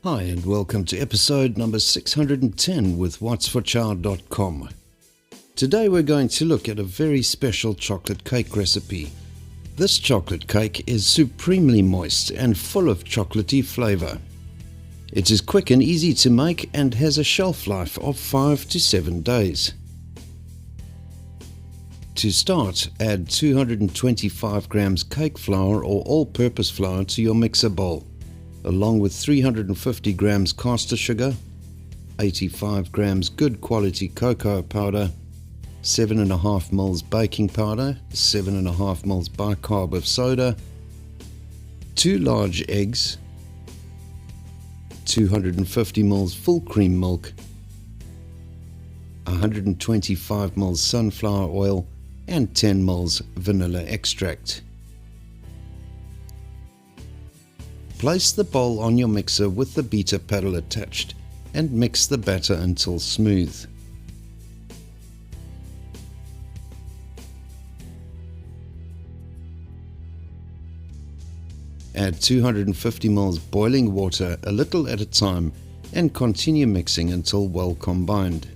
Hi and welcome to episode number 610 with whatsforchow.com. Today we're going to look at a very special chocolate cake recipe. This chocolate cake is supremely moist and full of chocolatey flavor. It is quick and easy to make and has a shelf life of 5 to 7 days. To start, add 225 grams cake flour or all-purpose flour to your mixer bowl, along with 350 grams caster sugar, 85 grams good quality cocoa powder, 7.5 ml baking powder, 7.5 ml bicarb of soda, 2 large eggs, 250 ml full cream milk, 125 ml sunflower oil, and 10 ml vanilla extract. Place the bowl on your mixer with the beater paddle attached and mix the batter until smooth. Add 250 ml boiling water a little at a time and continue mixing until well combined.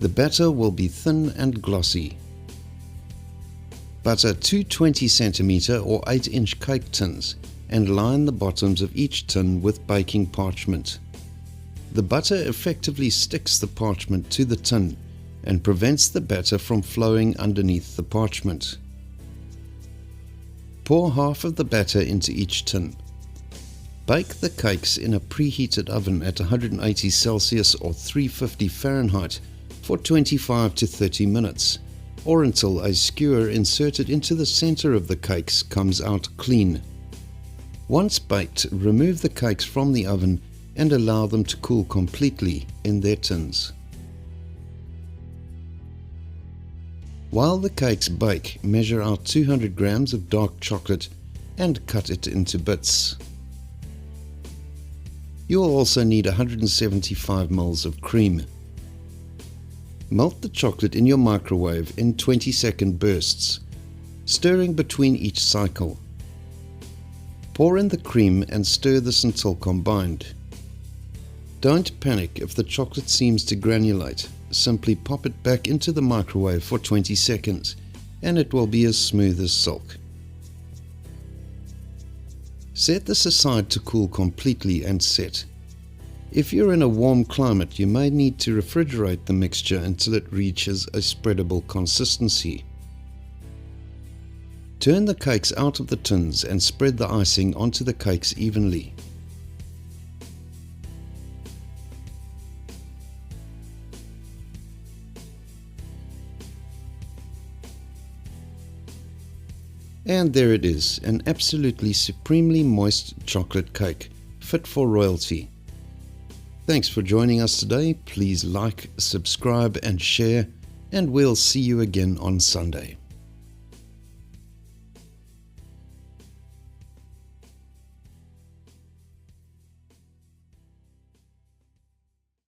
The batter will be thin and glossy. Butter 2 20cm or 8-inch cake tins and line the bottoms of each tin with baking parchment. The butter effectively sticks the parchment to the tin and prevents the batter from flowing underneath the parchment. Pour half of the batter into each tin. Bake the cakes in a preheated oven at 180 Celsius or 350 Fahrenheit for 25 to 30 minutes, or until a skewer inserted into the center of the cakes comes out clean. Once baked, remove the cakes from the oven and allow them to cool completely in their tins. While the cakes bake, measure out 200 grams of dark chocolate and cut it into bits. You will also need 175 ml of cream. Melt the chocolate in your microwave in 20-second bursts, stirring between each cycle. Pour in the cream and stir this until combined. Don't panic if the chocolate seems to granulate. Simply pop it back into the microwave for 20 seconds and it will be as smooth as silk. Set this aside to cool completely and set. If you're in a warm climate, you may need to refrigerate the mixture until it reaches a spreadable consistency. Turn the cakes out of the tins and spread the icing onto the cakes evenly. And there it is, an absolutely supremely moist chocolate cake, fit for royalty. Thanks for joining us today. Please like, subscribe and share, and we'll see you again on Sunday.